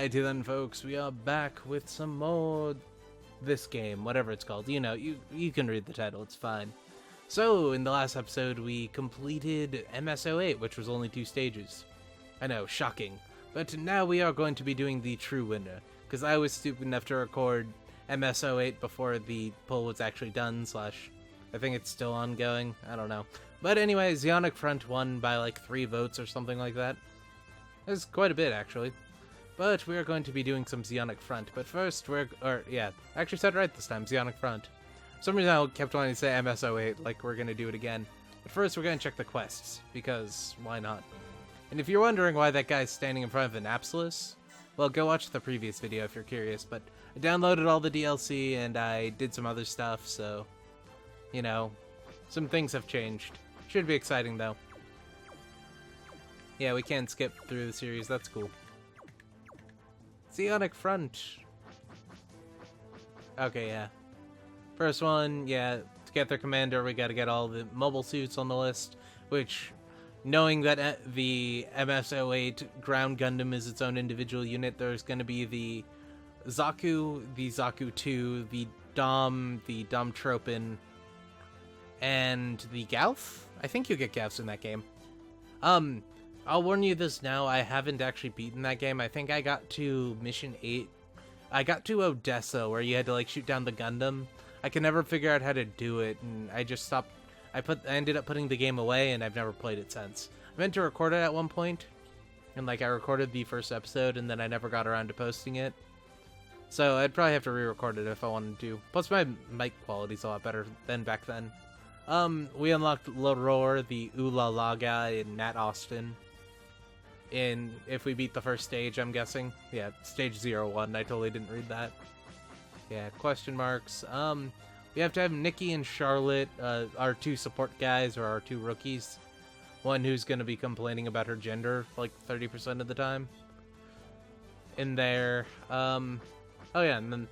Alrighty then, folks, we are back with some more this game, whatever it's called. You know, you can read the title, it's fine. So, in the last episode, we completed MSO8, which was only 2 stages. I know, shocking. But now we are going to be doing the true winner, because I was stupid enough to record MSO8 before the poll was actually done, I think it's still ongoing, I don't know. But anyway, Zeonic Front won by like 3 votes or something like that. That's quite a bit, actually. But we're going to be doing some Zeonic Front. But first, I actually said it right this time, Zeonic Front. For some reason I kept wanting to say MSO8, like we're going to do it again. But first, we're going to check the quests, because why not? And if you're wondering why that guy's standing in front of an Apsilus, well, go watch the previous video if you're curious. But I downloaded all the DLC, and I did some other stuff, so, you know, some things have changed. Should be exciting, though. Yeah, we can skip through the series, that's cool. Zeonic Front. Okay, yeah. First one, yeah, to get their commander, we gotta get all the mobile suits on the list, which, knowing that the MSO8 Ground Gundam is its own individual unit, there's gonna be the Zaku 2, the Dom Tropin, and the Gauth? I think you get Gauths in that game. I'll warn you this now, I haven't actually beaten that game. I think I got to Mission 8. I got to Odessa, where you had to, like, shoot down the Gundam. I can never figure out how to do it, and I just stopped. I ended up putting the game away, and I've never played it since. I meant to record it at one point, and, like, I recorded the first episode, and then I never got around to posting it. So I'd probably have to re-record it if I wanted to. Plus, my mic quality's a lot better than back then. We unlocked L'Aurore, the Ooh La La guy, and Nat Austin. If we beat the first stage, I'm guessing. Yeah, stage 01, I totally didn't read that. Yeah, question marks. We have to have Nikki and Charlotte, our 2 support guys, or our 2 rookies. One who's going to be complaining about her gender, like, 30% of the time. In there. Oh yeah, and then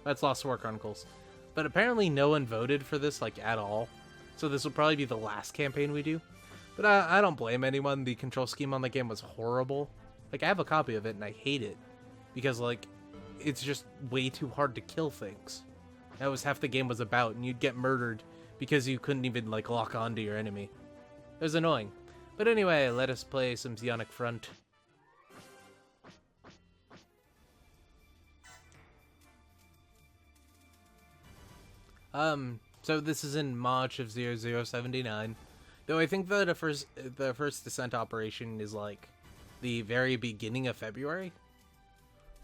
that's Lost War Chronicles. But apparently no one voted for this, like, at all. So this will probably be the last campaign we do. But I don't blame anyone. The control scheme on the game was horrible. Like, I have a copy of it, and I hate it. Because, like, it's just way too hard to kill things. That was half the game was about, and you'd get murdered because you couldn't even, like, lock onto your enemy. It was annoying. But anyway, let us play some Zeonic Front. So this is in March of 0079. Though I think that the first descent operation is, like, the very beginning of February.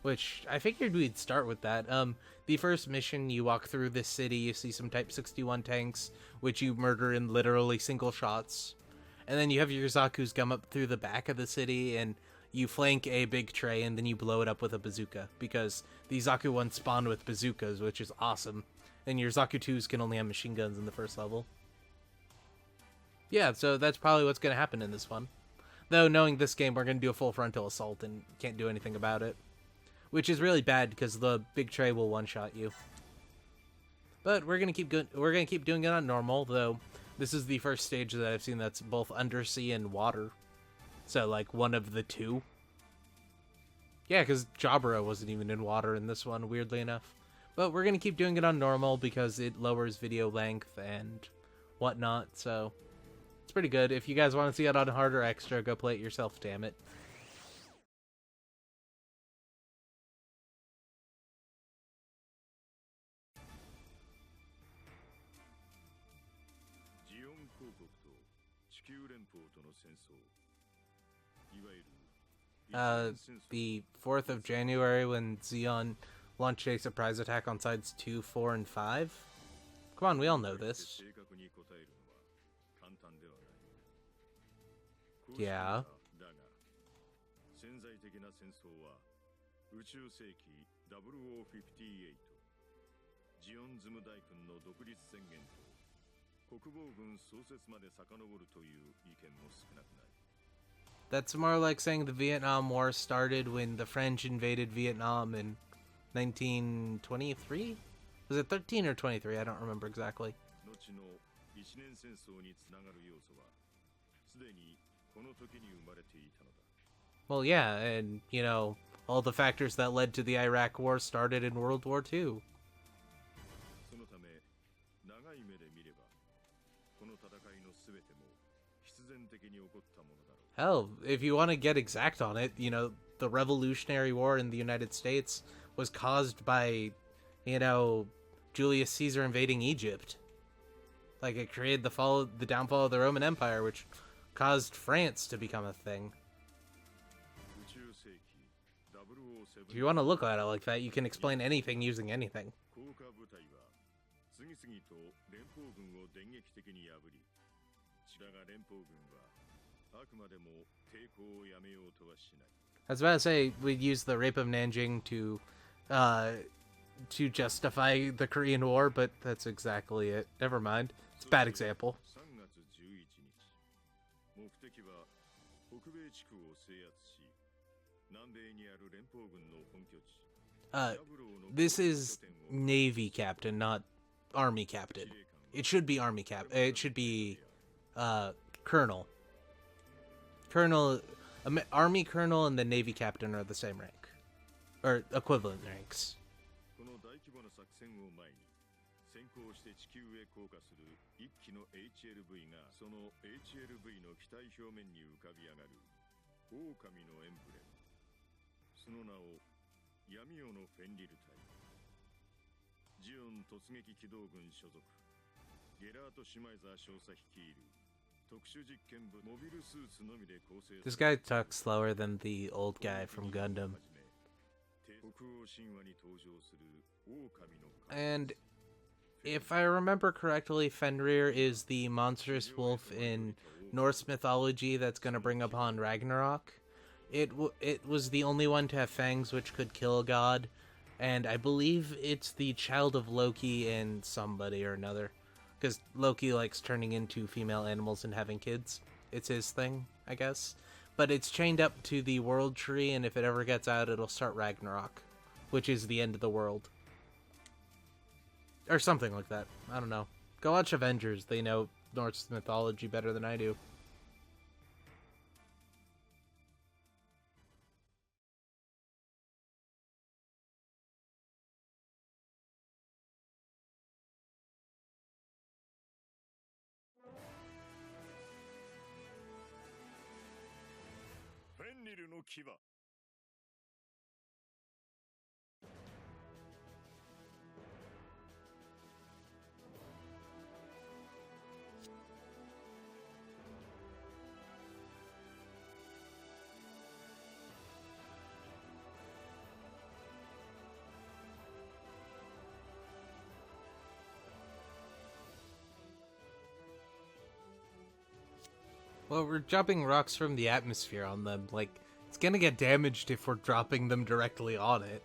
Which, I figured we'd start with that. The first mission, you walk through this city, you see some Type 61 tanks, which you murder in literally single shots. And then you have your Zaku's come up through the back of the city, and you flank a big tray, and then you blow it up with a bazooka. Because the Zaku ones spawn with bazookas, which is awesome. And your Zaku 2s can only have machine guns in the first level. Yeah, so that's probably what's going to happen in this one. Though, knowing this game, we're going to do a full frontal assault and can't do anything about it. Which is really bad, because the big tray will one-shot you. But we're going to keep doing it on normal, though this is the first stage that I've seen that's both undersea and water. So, like, one of the 2. Yeah, because Jabra wasn't even in water in this one, weirdly enough. But we're going to keep doing it on normal, because it lowers video length and whatnot, so it's pretty good. If you guys want to see it on hard or extra, go play it yourself, damn it. The 4th of January when Zeon launched a surprise attack on sides 2, 4, and 5? Come on, we all know this. Yeah. That's more like saying the Vietnam War started when the French invaded Vietnam in 1923? Was it 13 or 23? I don't remember exactly. Well, yeah, and, you know, all the factors that led to the Iraq War started in World War II. Hell, if you want to get exact on it, the Revolutionary War in the United States was caused by, Julius Caesar invading Egypt. Like, it created the downfall of the Roman Empire, which caused France to become a thing. If you want to look at it like that, you can explain anything using anything. I was about to say we'd use the rape of Nanjing to justify the Korean War, but that's exactly it. Never mind. It's a bad example. This is Navy Captain, not Army Captain. It should be Army Captain. It should be Colonel. Army Colonel and the Navy Captain are the same rank. Or equivalent ranks. This guy talks slower than the old guy from Gundam. And if I remember correctly, Fenrir is the monstrous wolf in Norse mythology that's going to bring upon Ragnarok. It was the only one to have fangs which could kill a god, and I believe it's the child of Loki and somebody or another. Because Loki likes turning into female animals and having kids. It's his thing, I guess. But it's chained up to the world tree, and if it ever gets out, it'll start Ragnarok, which is the end of the world. Or something like that. I don't know. Go watch Avengers. They know Norse mythology better than I do. Well, we're dropping rocks from the atmosphere on them. Like, it's gonna get damaged if we're dropping them directly on it.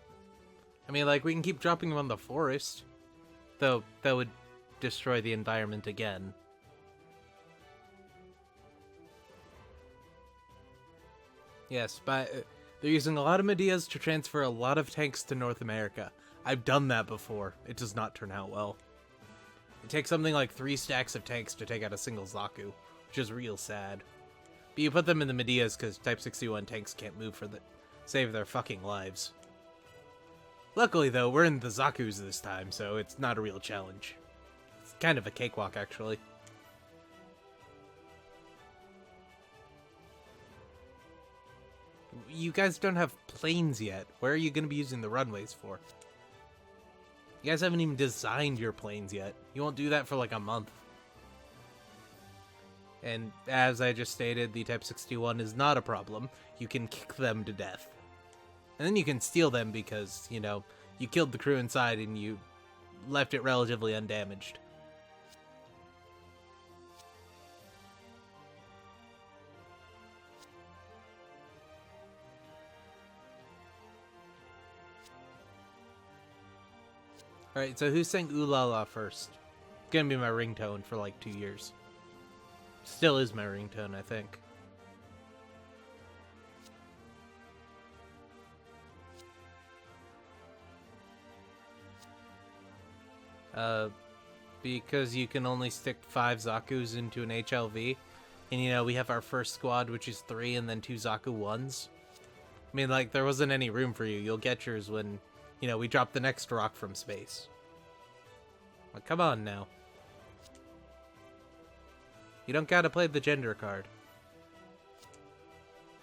I mean, like, we can keep dropping them on the forest. Though, that would destroy the environment again. Yes, but they're using a lot of Medeas to transfer a lot of tanks to North America. I've done that before. It does not turn out well. It takes something like 3 stacks of tanks to take out a single Zaku, which is real sad. But you put them in the Medeas because Type 61 tanks can't move save their fucking lives. Luckily, though, we're in the Zakus this time, so it's not a real challenge. It's kind of a cakewalk, actually. You guys don't have planes yet. Where are you going to be using the runways for? You guys haven't even designed your planes yet. You won't do that for like a month. And as I just stated, the Type 61 is not a problem. You can kick them to death. And then you can steal them because, you killed the crew inside and you left it relatively undamaged. Alright, so who sang Ooh La La first? It's gonna be my ringtone for like 2 years. Still is my ringtone, I think. Because you can only stick 5 Zakus into an HLV. And we have our first squad, which is 3 and then 2 Zaku 1s. I mean, like, there wasn't any room for you. You'll get yours when, you know, we drop the next rock from space. Well, come on now. You don't gotta play the gender card.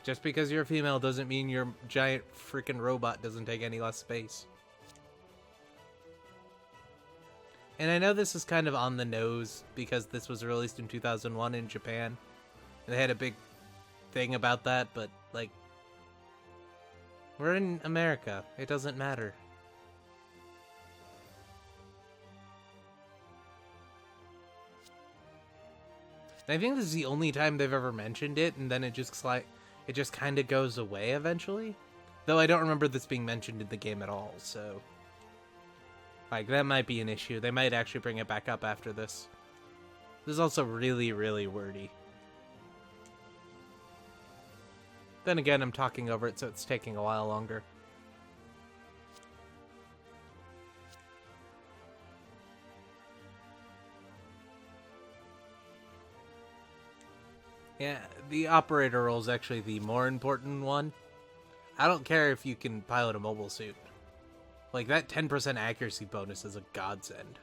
Just because you're a female doesn't mean your giant freaking robot doesn't take any less space. And I know this is kind of on the nose because this was released in 2001 in Japan. And they had a big thing about that, but, like, we're in America. It doesn't matter. And I think this is the only time they've ever mentioned it, and then it just kind of goes away eventually. Though I don't remember this being mentioned in the game at all, so... like, that might be an issue. They might actually bring it back up after this. This is also really, really wordy. Then again, I'm talking over it, so it's taking a while longer. Yeah, the operator role is actually the more important one. I don't care if you can pilot a mobile suit. Like, that 10% accuracy bonus is a godsend.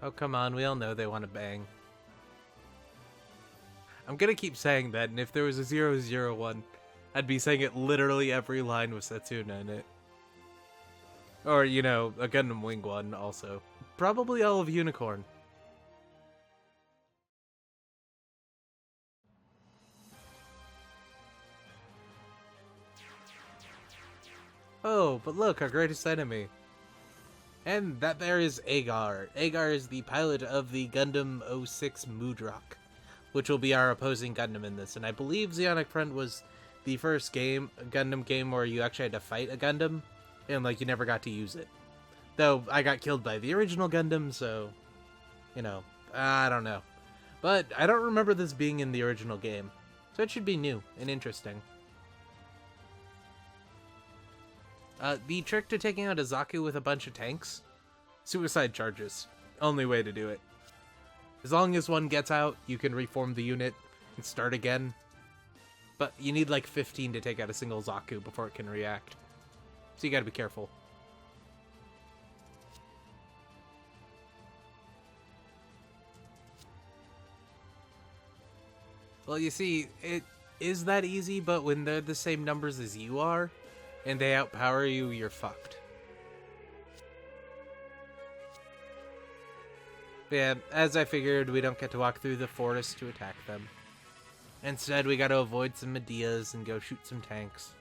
Oh, come on, we all know they want to bang. I'm gonna keep saying that, and if there was a 001, I'd be saying it literally every line with Setsuna in it. Or, you know, a Gundam Wing one also. Probably all of Unicorn. Oh, but look, our greatest enemy. And that there is Agar. Agar is the pilot of the Gundam 06 Moodrock, which will be our opposing Gundam in this. And I believe Zeonic Front was the first Gundam game where you actually had to fight a Gundam, and, like, you never got to use it. Though, I got killed by the original Gundam, so, you know, I don't know. But I don't remember this being in the original game, so it should be new and interesting. The trick to taking out a Zaku with a bunch of tanks? Suicide charges. Only way to do it. As long as one gets out, you can reform the unit and start again. But you need like 15 to take out a single Zaku before it can react. So you gotta be careful. Well, you see, it is that easy, but when they're the same numbers as you are, and they outpower you, you're fucked. But yeah, as I figured, we don't get to walk through the forest to attack them. Instead, we gotta avoid some Medias and go shoot some tanks.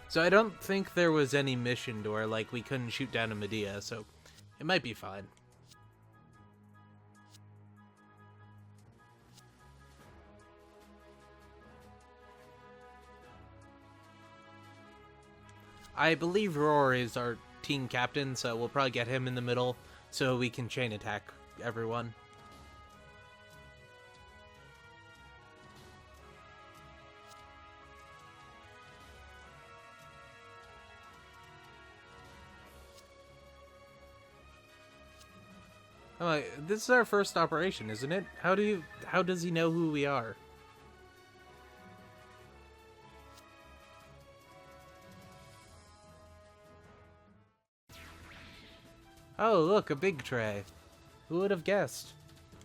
So I don't think there was any mission to where, like, we couldn't shoot down a Medea, so it might be fine. I believe Roar is our team captain, so we'll probably get him in the middle so we can chain attack everyone. Oh, this is our first operation, isn't it? How does he know who we are? Oh, look, a big tray. Who would have guessed?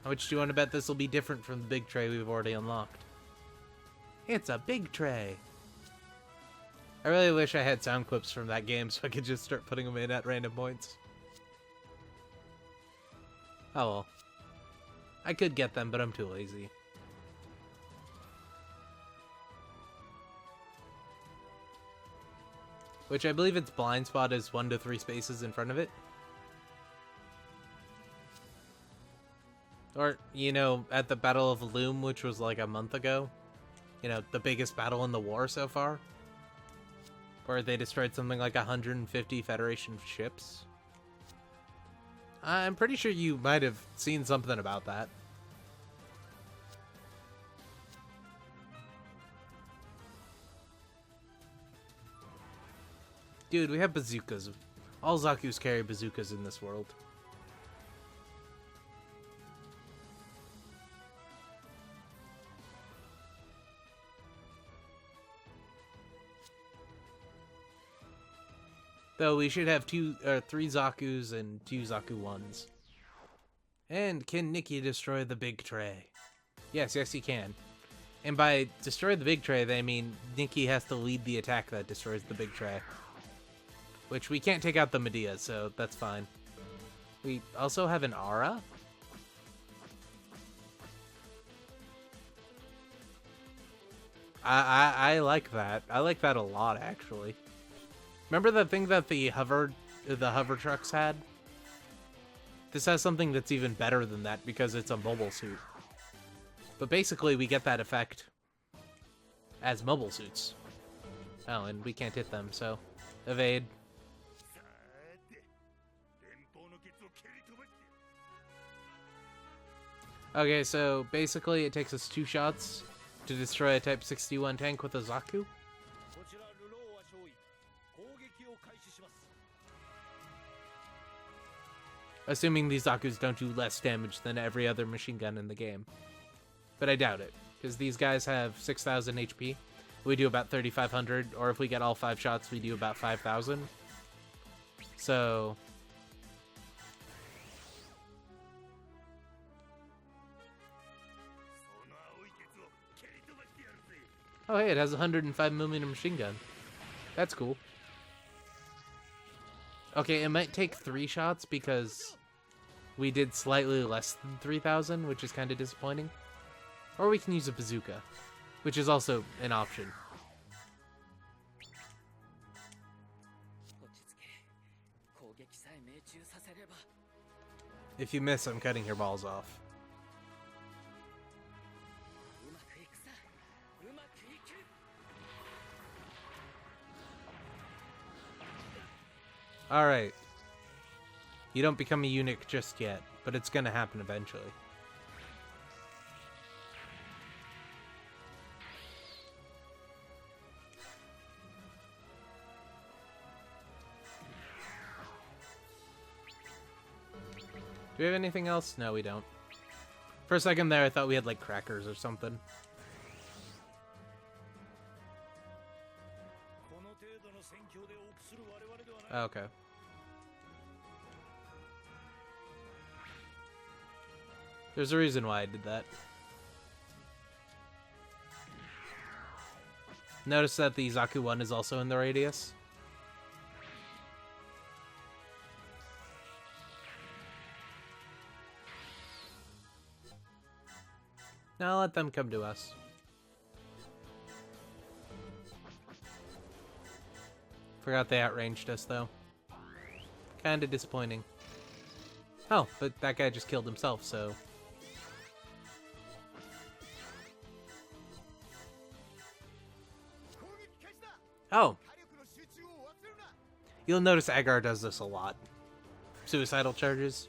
How much do you want to bet this will be different from the big tray we've already unlocked? It's a big tray. I really wish I had sound clips from that game so I could just start putting them in at random points. Oh well. I could get them, but I'm too lazy. Which I believe its blind spot is 1 to 3 spaces in front of it. Or, you know, at the Battle of Loom, which was like a month ago. You know, the biggest battle in the war so far. Where they destroyed something like 150 Federation ships. I'm pretty sure you might have seen something about that. Dude, we have bazookas. All Zaku's carry bazookas in this world. Though we should have 3 Zakus and 2 Zaku 1s. And can Nikki destroy the big tray? Yes, he can. And by destroy the big tray, they mean Nikki has to lead the attack that destroys the big tray. Which we can't take out the Medea, so that's fine. We also have an Aura? I like that. I like that a lot, actually. Remember the thing that the hover trucks had? This has something that's even better than that because it's a mobile suit. But basically, we get that effect as mobile suits. Oh, and we can't hit them, so evade. Okay, so basically it takes us 2 shots to destroy a Type 61 tank with a Zaku. Assuming these Zakus don't do less damage than every other machine gun in the game. But I doubt it, because these guys have 6,000 HP. We do about 3,500, or if we get all 5 shots, we do about 5,000. So... oh hey, it has a 105mm machine gun. That's cool. Okay, it might take 3 shots because we did slightly less than 3,000, which is kind of disappointing. Or we can use a bazooka, which is also an option. If you miss, I'm cutting your balls off. Alright. You don't become a eunuch just yet, but it's gonna happen eventually. Do we have anything else? No, we don't. For a second there, I thought we had, like, crackers or something. Okay. There's a reason why I did that. Notice that the Zaku 1 is also in the radius. Now let them come to us. Forgot they outranged us, though. Kinda disappointing. Oh, but that guy just killed himself, so... oh! You'll notice Agar does this a lot. Suicidal charges.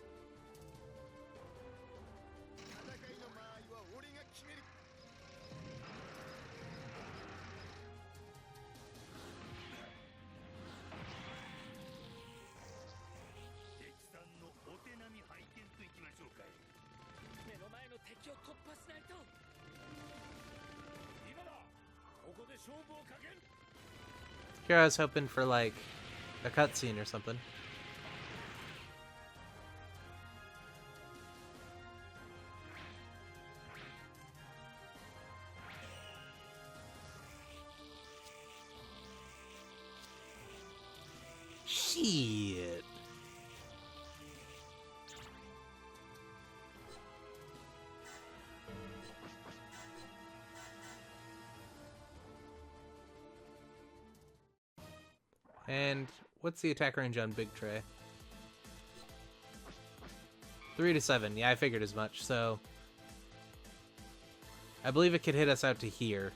Here I was hoping for, like, a cutscene or something. Shit. And what's the attack range on Big Tray? 3 to 7. Yeah, I figured as much. So I believe it could hit us out to here.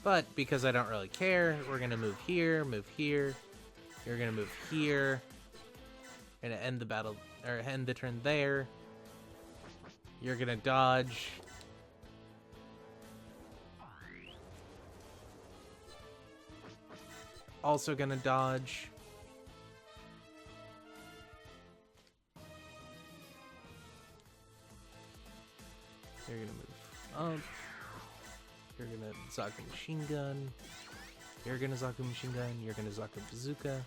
But because I don't really care, we're gonna move here, You're gonna move here. Gonna end the battle, or end the turn there. You're gonna dodge. Also gonna dodge. You're gonna move up. You're gonna Zaku machine gun. You're gonna Zaku machine gun. You're gonna Zaku bazooka.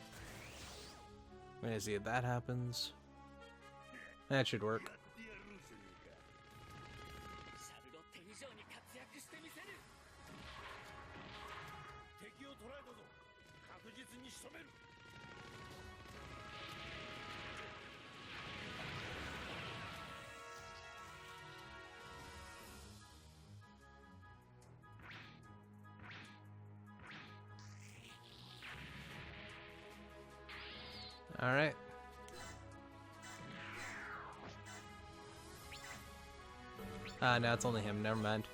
We're gonna see if that happens. That should work. All right. No, it's only him. Never mind.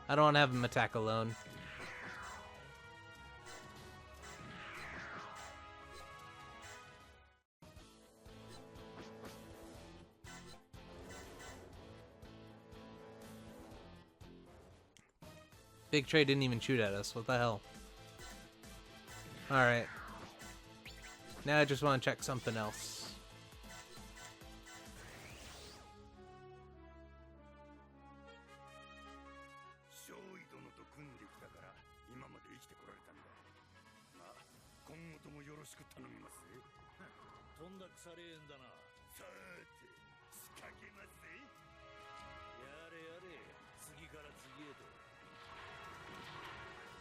I don't want to have him attack alone. Big Trey didn't even shoot at us. What the hell? Alright. Now I just want to check something else.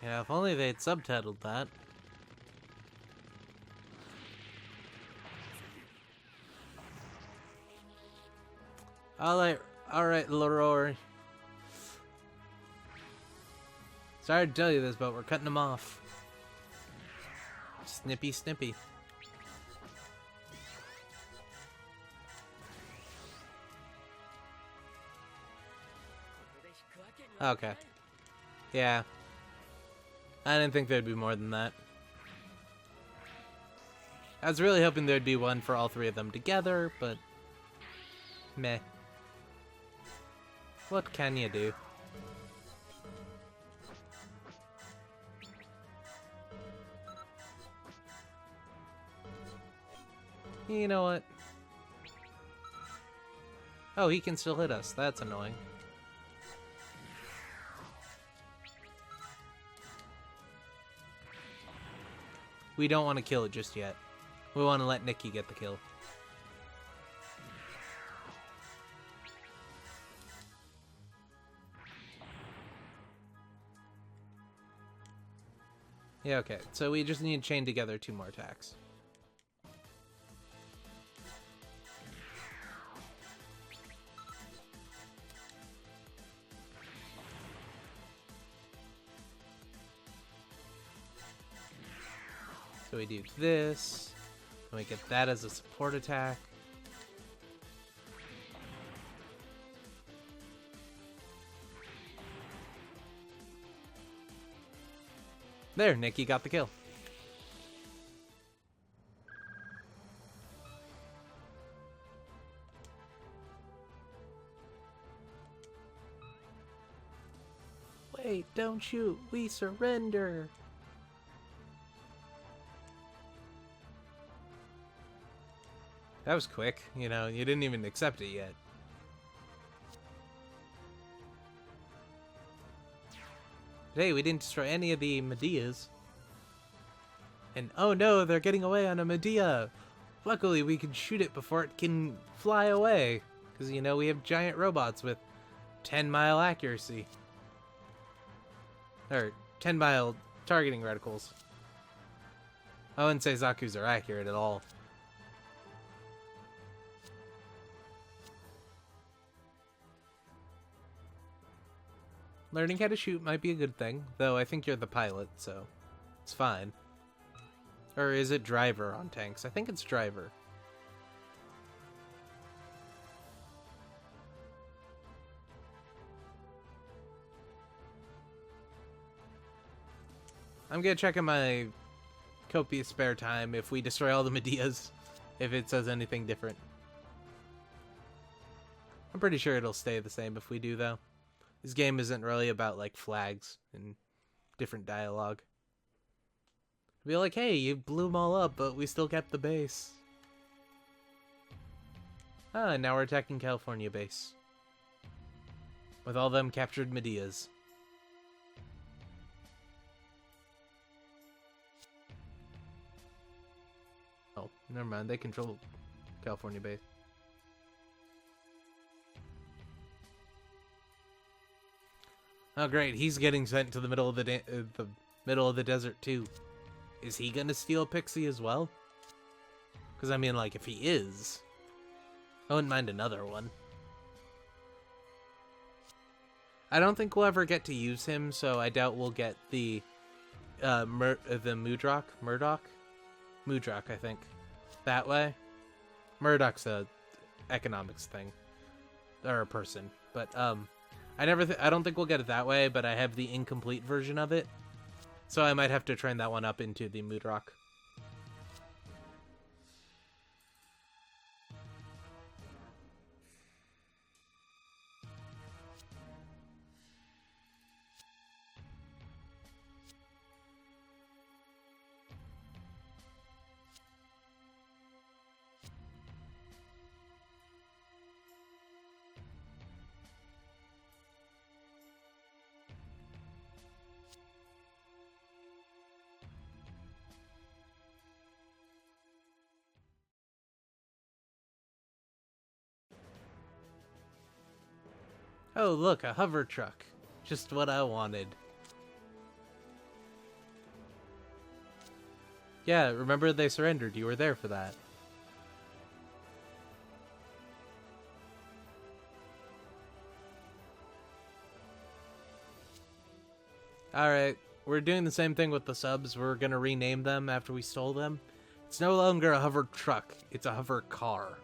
Yeah, if only they'd subtitled that. Alright, Leroy. Sorry to tell you this, but we're cutting them off. Snippy, snippy. Okay. Yeah. I didn't think there'd be more than that. I was really hoping there'd be one for all three of them together, but... meh. What can you do? You know what? Oh, he can still hit us. That's annoying. We don't want to kill it just yet. We want to let Nikki get the kill. Yeah, okay. So we just need to chain together 2 more attacks. So we do this, and we get that as a support attack. There, Nikki got the kill. Wait, don't shoot. We surrender. That was quick, you know, you didn't even accept it yet. Hey, we didn't destroy any of the Medeas. And oh no, they're getting away on a Medea! Luckily, we can shoot it before it can fly away. Because, you know, we have giant robots with 10-mile accuracy. Or 10-mile targeting reticles. I wouldn't say Zaku's are accurate at all. Learning how to shoot might be a good thing, though I think you're the pilot, so it's fine. Or is it driver on tanks? I think it's driver. I'm gonna check on my copious spare time if we destroy all the Medeas, if it says anything different. I'm pretty sure it'll stay the same if we do, though. This game isn't really about, like, flags and different dialogue. Be like, hey, you blew them all up, but we still kept the base. Ah, and now we're attacking California base. With all them captured Medeas. Oh, never mind. They control California base. Oh, great. He's getting sent to the middle of the desert too. Is he gonna steal Pixie as well? Because I mean, like, if he is, I wouldn't mind another one. I don't think we'll ever get to use him, so I doubt we'll get the Mudrock, I think, that way. Murdoch's a economics thing, or a person, but I don't think we'll get it that way. But I have the incomplete version of it, so I might have to train that one up into the Mudrock. Oh, look, a hover truck. Just what I wanted. Yeah, remember they surrendered. You were there for that. Alright, we're doing the same thing with the subs. We're gonna rename them after we stole them. It's no longer a hover truck. It's a hover car.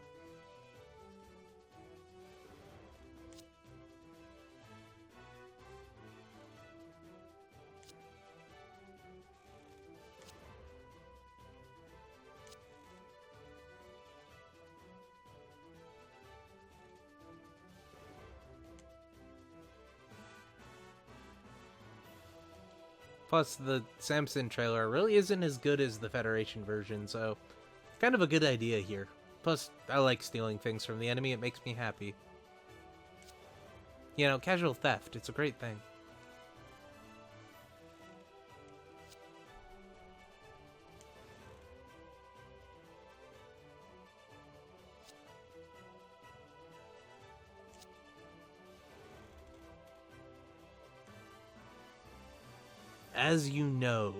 Plus, the Samson trailer really isn't as good as the Federation version, so kind of a good idea here. Plus, I like stealing things from the enemy. It makes me happy. You know, casual theft. It's a great thing. As you know.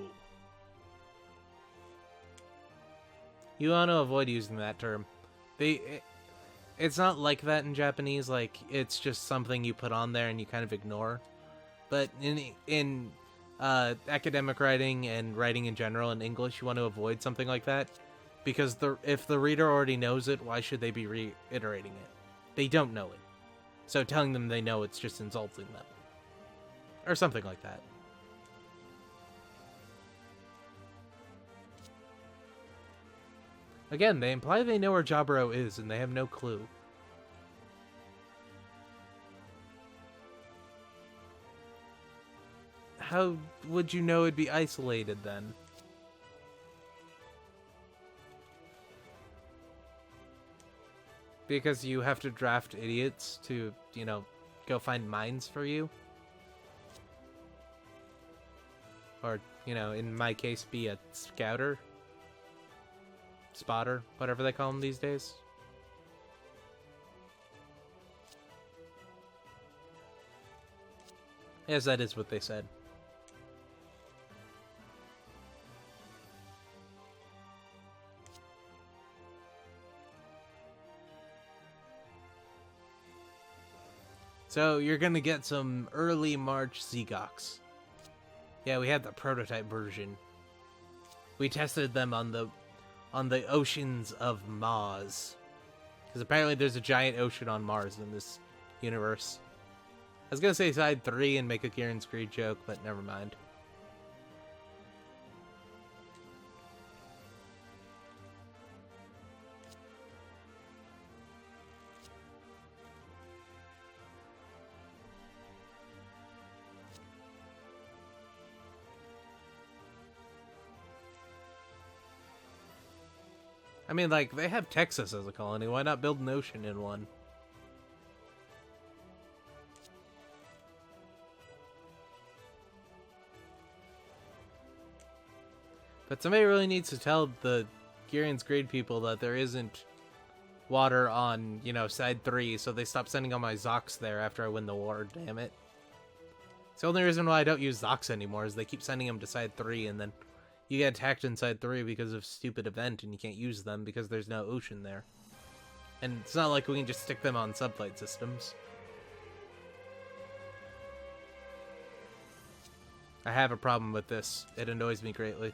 You want to avoid using that term. It's not like that in Japanese, like, it's just something you put on there and you kind of ignore. But in academic writing and writing in general in English, you want to avoid something like that. Because if the reader already knows it, why should they be reiterating it? They don't know it. So telling them they know it's just insulting them. Or something like that. Again, they imply they know where Jaburo is, and they have no clue. How would you know it'd be isolated, then? Because you have to draft idiots to, you know, go find mines for you? Or, you know, in my case, be a scouter? Spotter, whatever they call them these days. Yes, that is what they said. So you're gonna get some early March Zegox. Yeah, we had the prototype version. We tested them on the oceans of Mars. Because apparently there's a giant ocean on Mars in this universe. I was gonna say side 3 and make a Kieran Screed joke, but never mind. I mean, like, they have Texas as a colony. Why not build an ocean in one? But somebody really needs to tell the Girian's Grade people that there isn't water on, you know, side 3, so they stop sending all my Zocs there after I win the war, damn it. It's the only reason why I don't use Zocs anymore, is they keep sending them to side 3, and then you get attacked in side 3 because of stupid event, and you can't use them because there's no ocean there. And it's not like we can just stick them on subflight systems. I have a problem with this. It annoys me greatly.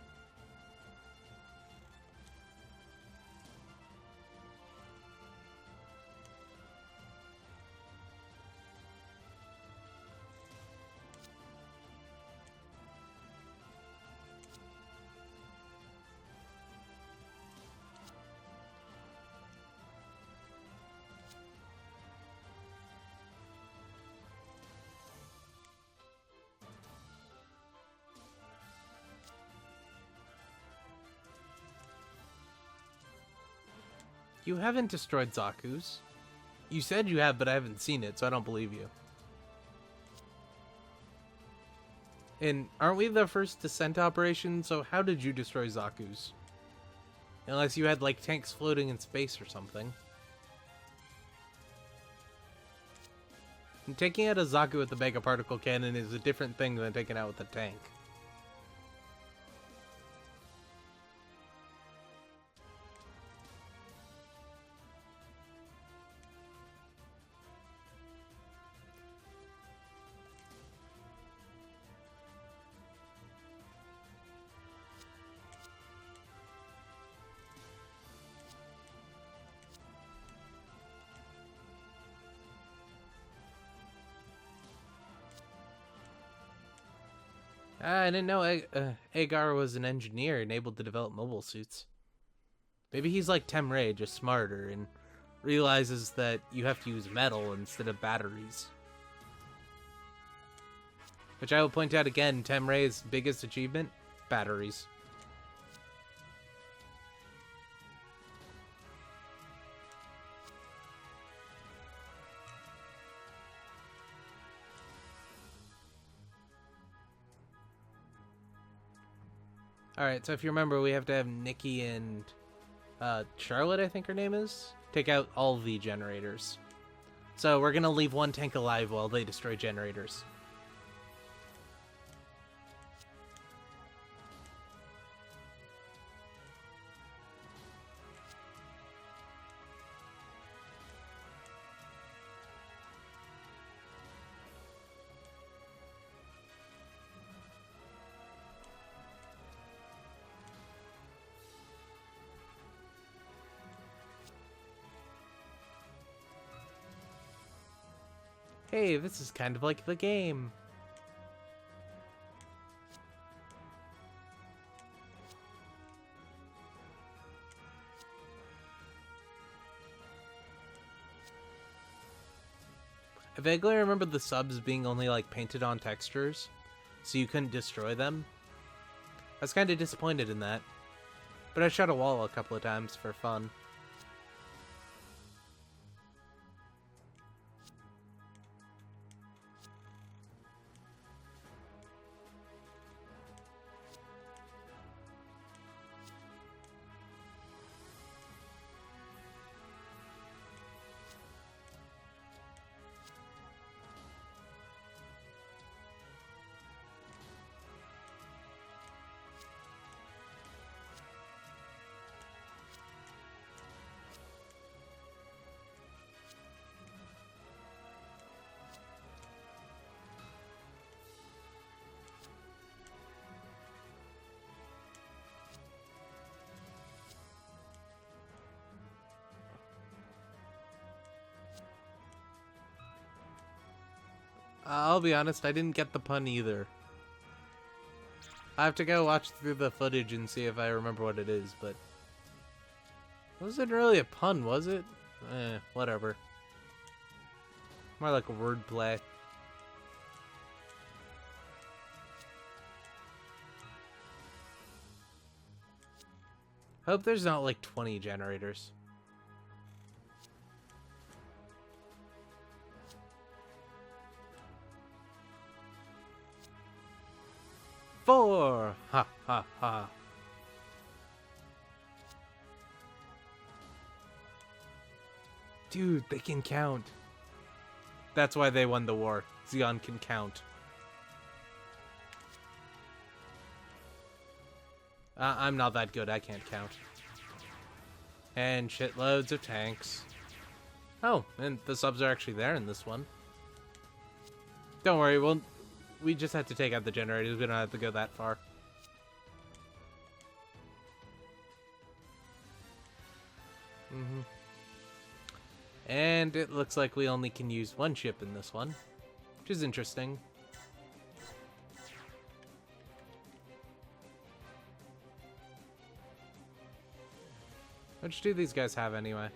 You haven't destroyed Zaku's. You said you have, but I haven't seen it, so I don't believe you. And aren't we the first descent operation, so how did you destroy Zaku's? Unless you had, like, tanks floating in space or something. And taking out a Zaku with the Mega Particle Cannon is a different thing than taking out with a tank. I didn't know Agar was an engineer and able to develop mobile suits. Maybe he's like Temray, just smarter, and realizes that you have to use metal instead of batteries. Which I will point out again, Temray's biggest achievement? Batteries. Alright, so if you remember, we have to have Nikki and Charlotte, I think her name is, take out all the generators. So we're gonna leave one tank alive while they destroy generators. Hey, this is kind of like the game. I vaguely remember the subs being only like painted on textures, so you couldn't destroy them. I was kind of disappointed in that, but I shot a wall a couple of times for fun. I'll be honest, I didn't get the pun either. I have to go watch through the footage and see if I remember what it is, but... it wasn't really a pun, was it? Whatever. More like a wordplay. Hope there's not like 20 generators. 4! Ha ha ha. Dude, they can count. That's why they won the war. Zeon can count. I'm not that good, I can't count. And shitloads of tanks. Oh, and the subs are actually there in this one. Don't worry, we just have to take out the generators. We don't have to go that far. And it looks like we only can use one ship in this one, which is interesting. How much do these guys have anyway?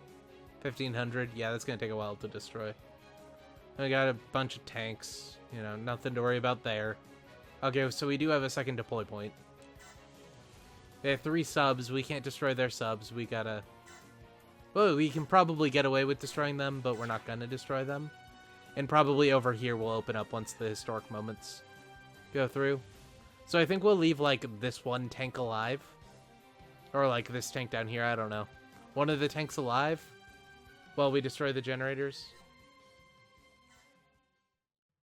1,500? Yeah, that's gonna take a while to destroy. We got a bunch of tanks, you know, nothing to worry about there. Okay, so we do have a second deploy point. They have 3 subs, we can't destroy their subs, we gotta... Well, we can probably get away with destroying them, but we're not gonna destroy them. And probably over here will open up once the historic moments go through. So I think we'll leave, like, this one tank alive. Or, like, this tank down here, I don't know. One of the tanks alive while we destroy the generators.